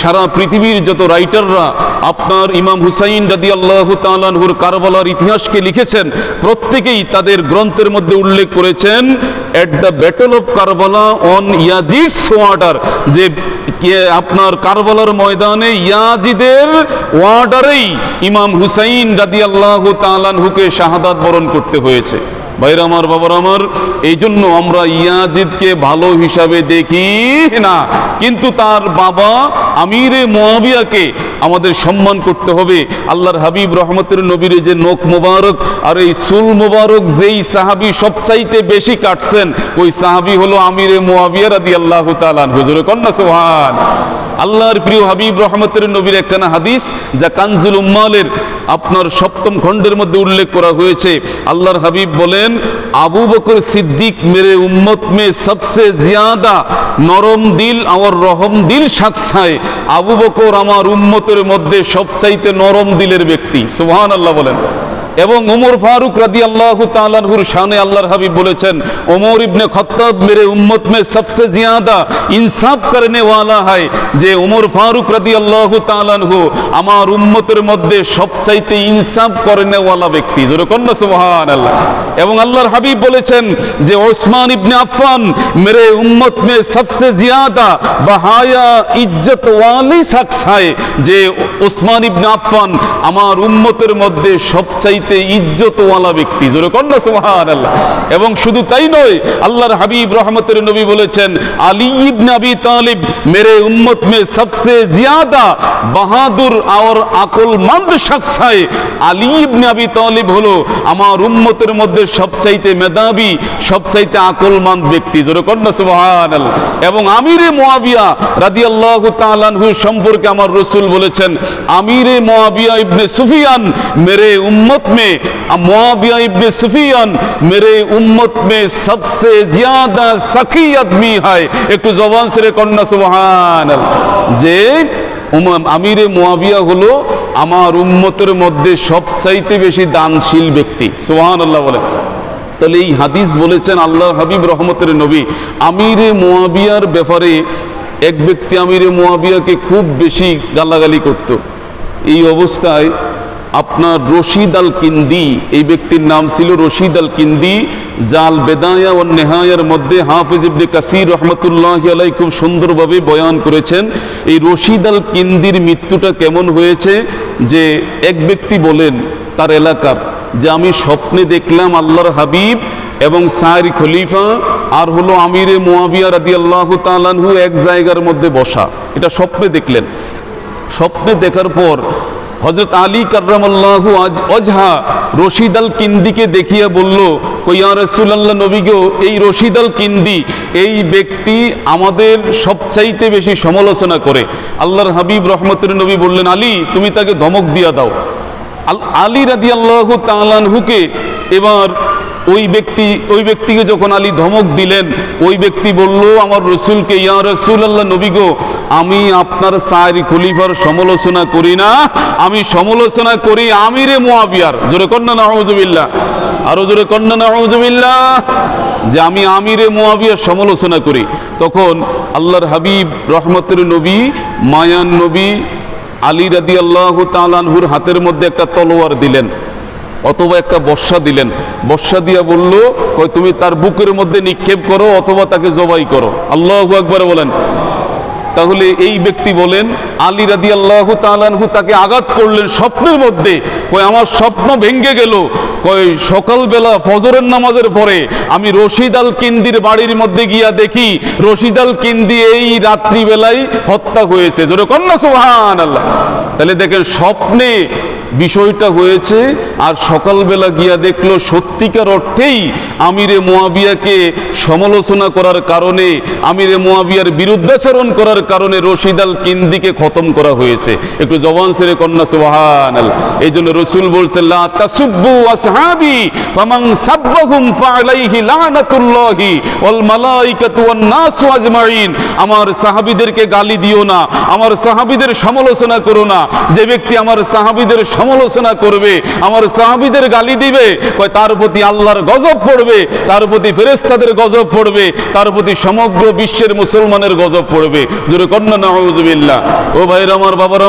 সারা পৃথিবীর যত রাইটাররা আপনার ইমাম হুসাইন রাদিয়াল্লাহু তাআলা আনহুর কারবালার ইতিহাসকে লিখেছেন, প্রত্যেকেই তাদের গ্রন্থের মধ্যে উল্লেখ করেছেন at the battle of Karbala on Yazid's warder, যে আপনার কারবালার ময়দানে ইয়াজিদের ওয়ার্ডারেই ইমাম হুসাইন রাদিয়াল্লাহু তাআলা আনহুকে শাহাদাত বরণ করতে হয়েছে। ভাইরা আমার, বাবার আমার, এই জন্য আমরা ইয়াজিদকে ভালো হিসাবে দেখি না, কিন্তু তার বাবা আমিরে মুয়াবিয়াকে আমাদের সম্মান করতে হবে। আল্লাহর হাবিব রহমতের নবীর যে নখ মোবারক আর এই চুল মোবারক যেই সাহাবী সবচাইতে বেশি কাটছেন, ওই সাহাবী হলো আমিরে মুয়াবিয়া রাদিয়াল্লাহু তাআলা আনহু। হুজুরে কন্না সুবহান। আল্লাহর প্রিয় হাবিব রহমতের নবীর একখানা হাদিস যা কানজুল উম্মালের আপনার 7ম খণ্ডের মধ্যে উল্লেখ করা হয়েছে। আল্লাহর হাবিব বলেন, আবু বকর সিদ্দিক মেরে উম্মত মে সবসে জিয়াদা নরম দিল আর রহম দিল শখস হয়। আবু বকর আমার উম্মতের মধ্যে সবচাইতে নরম দিলের ব্যক্তি। সুবহানাল্লাহ বলেন। এবং ওমর ফারুক রাদিয়াল্লাহু তাআলা আনহুর শানে আল্লাহর হাবিব বলেছেন, ওমর ইবনে খাত্তাব মেরে উম্মত মে সবসে জিয়াদা ইনসাফ করনে ওয়ালা হয়, যে ওমর ফারুক রাদিয়াল্লাহু তাআলা আনহু আমার উম্মতের মধ্যে সবচাইতে ইনসাফ করনে ওয়ালা ব্যক্তি। জোরে কন্না সুবহানাল্লাহ। এবং আল্লাহর হাবিব বলেছেন যে ওসমান ইবনে আফফান মেরে উম্মত মে সবসে জিয়াদা বাহায়া ইজ্জত ওয়ালি শখস হয়, যে ওসমান ইবনে আফফান আমার উম্মতের মধ্যে সবচাইতে ইজ্জতওয়ালা ব্যক্তি। জোরে কন্না সুবহানাল্লাহ। এবং শুধু তাই নয়, আল্লাহর হাবিব রহমতের নবী বলেছেন, আলী ইবনে আবি তালিব মেরে উম্মত মে সবসে জিয়াদা বাহাদুর আর আকলমন্দ শখস হয়। আলী ইবনে আবি তালিব হলো আমার উম্মতের মধ্যে সবচাইতে মেধাবী, সবচাইতে আকলমন্দ ব্যক্তি। জোরে কন্না সুবহানাল্লাহ। এবং আমিরে মুয়াবিয়া রাদিয়াল্লাহু তাআলা আনহু সম্পর্কে আমার রাসূল বলেছেন, আমিরে মুয়াবিয়া ইবনে সুফিয়ান মেরে उम्मत में मुआविया इब्ने सुफियान मेरे उम्मत में सबसे ज्यादा सखी आदमी है। एक जबान से कन्ना सुबहान। जे আমিরে মুয়াবিয়া হলো আমার উম্মতের মধ্যে সবচাইতে বেশি দানশীল ব্যক্তি। সুবহানাল্লাহ বলে। তাহলে এই হাদিস বলেছেন আল্লাহর হাবিব রহমতের নবী। আমিরে মুয়াবিয়ার ব্যাপারে এক ব্যক্তি আমিরে মুয়াবিয়াকে খুব বেশি গালাগালি করত। এই অবস্থায় আপনার রশিদ আল কিন্দি, এই ব্যক্তির নাম ছিল রশিদ আল কিন্দি, জাল বেদায়া ও নেহায়ার মধ্যে হাফিজ ইবনে কাসির রহমতুল্লাহি আলাইহি খুব সুন্দরভাবে বয়ান করেছেন। এই রশিদ আল কিন্দির মৃত্যুটা কেমন হয়েছে, যে এক ব্যক্তি বলেন তার এলাকার, যে আমি স্বপ্নে দেখলাম আল্লাহর হাবিব এবং সাইর খলিফা আর হলো আমিরে মুয়াবিয়া রাদিয়াল্লাহু তাআলা আনহু এক জায়গার মধ্যে বসা। এটা স্বপ্নে দেখলেন। স্বপ্নে দেখার পর হযরত আলী কাররামাল্লাহু ওয়াজহা রশিদ আল কিন্দিকে দেখিয়া বলল, ইয়া রাসূলুল্লাহ, নবী গো, এই রশিদ আল কিন্দি এই ব্যক্তি আমাদের সবচাইতে বেশি সমালোচনা করে। আল্লাহর হাবিব রহমতের নবী বললেন, আলী তুমি তাকে ধমক দিয়া দাও। আলী রাদিয়াল্লাহু তাআলা আনহুকে এবার ওই ব্যক্তিকে যখন আলী ধমক দিলেন, ওই ব্যক্তি বলল আমার রসুলকে, ইয়া রাসূলুল্লাহ, নবী গো, আমি আপনার সাইর খলিফার সমালোচনা করি না, আমি সমালোচনা করি আমিরে মুয়াবিয়ার। জোরে কন্না নাউযুবিল্লাহ, আরো জোরে কন্না নাউযুবিল্লাহ, যে আমি আমিরে মুয়াবিয়ার সমালোচনা করি। তখন আল্লাহর হাবিব রহমতের নবী, মায়ান নবী আলী রাদিয়াল্লাহু তাআলা আনহুর হাতের মধ্যে একটা তলোয়ার দিলেন, অথবা একটা বর্ষা দিলেন। বর্ষা দিয়া বলল, তুমি তার বুকের মধ্যে নিক্ষেপ করো অথবা তাকে জবাই করো। আল্লাহু আকবার বলেন। তাহলে এই ব্যক্তি বলেন, আলী রাদিয়াল্লাহু তাআলা আনহু তাকে আঘাত করলেন স্বপ্নের মধ্যে। আমার স্বপ্ন ভেঙে গেল। সকালবেলা ফজরের নামাজের পরে আমি রশিদ আল কিন্দির বাড়ির মধ্যে গিয়া দেখি রশিদ আল কিন্দি এই রাত্রিবেলায় হত্যা হয়েছে। জোরে কন্না সুবহানাল্লাহ। তাহলে দেখেন স্বপ্নে বিষয়টা হয়েছে, আর সকালবেলা গিয়া দেখলো সত্যিকার অর্থেই আমিরে মুয়াবিয়াকে সমালোচনা করার কারণে, আমিরে মুয়াবিয়ার বিরুদ্ধাচরণ করার কারণে রশিদ আল কিন্দিকে খতম করা হয়েছে। একটু জবান ছেড়ে কন্না সুবহানাল্লাহ। এই জন্য রাসূল বলছেন, লা তাসুব্বু আসহাবি ফামান সাব্বাহুম ফাআলাইহি লানাতুল্লাহি ওয়াল মালাইকাতু ওয়ান নাসু আজমাইন। আমার সাহাবীদেরকে গালি দিও না, আমার সাহাবীদের সমালোচনা করো না। যে ব্যক্তি আমার সাহাবীদের সমালোচনা করবে, আমার সাহাবীদের গালি দিবে, কয় তার প্রতি আল্লাহর গজব পড়বে, তার প্রতি ফেরেশতাদের গজব পড়বে, তার প্রতি সমগ্র বিশ্বের মুসলমানের গজব পড়বে। জোরে কন্না নাউযুবিল্লাহ। ও ভাইরা আমার, বাবার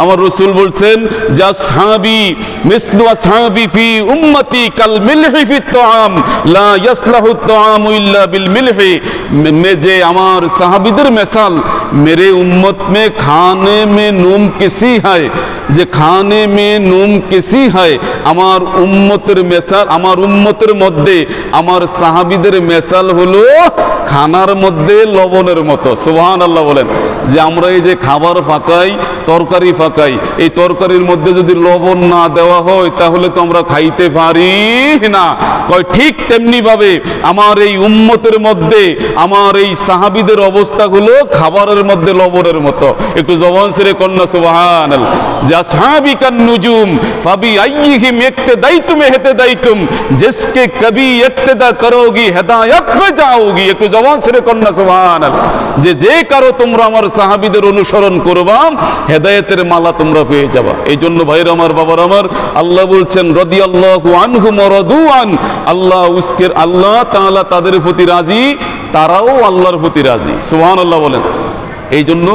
আমার রাসূল বলছেন যে আসহাবি মিসলু আসহাবি ফি উম্মতি কাল মিলহি ফি তাআম লা ইয়াসলাহু তাআমু ইল্লা বিল মিলহি। যে আমার সাহাবীদের মিসাল मेरे उम्मत में खाने में नून किसी है, যে খানে মে নুম কিসি হয়, আমার উম্মতের মেসাল, আমার উম্মতের মধ্যে আমার সাহাবীদের মেসাল হলো খানার মধ্যে লবণের মতো। সুবহানাল্লাহ বলেন। যে আমরা এই যে খাবার পাকাই, তরকারি পাকাই, এই তরকারির মধ্যে যদি লবণ না দেওয়া হয় তাহলে তো আমরা খাইতে পারি না। কয় ঠিক তেমনি ভাবে আমার এই উম্মতের মধ্যে আমার এই সাহাবীদের অবস্থাগুলো খাবারের মধ্যে লবণের মতো। একটু জবান ছেড়ে কন্যা সুবহানাল্লাহ। असहाबी का नुजूम फबी अय्यिहिम इक्तदाइतुम इहतदाइतुम, जिसके कभी इक्तदा करोगी हिदायत पे जाओगी। একটু জবান ছেড়ে কন্যা সুবহানাল্লাহ। যে কারো তোমরা আমার সাহাবীদের অনুসরণ করবা, হেদায়েতের মালা তোমরা পেয়ে যাবা। এই জন্য ভাইরা আমার, বাবার আমার, আল্লাহ বলছেন রাদিয়াল্লাহু আনহুম ওয়া রাদুআন, আল্লাহ তাআলা তাদের প্রতি রাজি, তারাও আল্লাহর প্রতি রাজি। সুবহানাল্লাহ বলেন। এই জন্য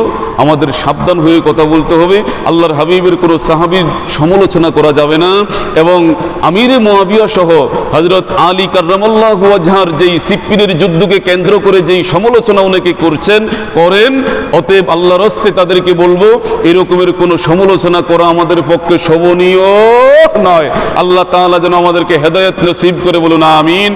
আমাদের সাবধান হয়ে কথা বলতে হবে। আল্লাহর হাবিবের কোনো সাহাবীর সমালোচনা করা যাবে না। এবং আমিরে মুআবিয়া সহ হযরত আলী কাররামাল্লাহু ওয়াজহার যেই সিফফিনের যুদ্ধকে কেন্দ্র করে যেই সমালোচনা অনেকে করেন, অতএব আল্লাহর হস্তে তাদেরকে বলবো এরকমের কোনো সমালোচনা করা আমাদের পক্ষে শোভনীয় নয়। আল্লাহ তাআলা যেন আমাদেরকে হেদায়েত নসিব করে, বলুন আমিন।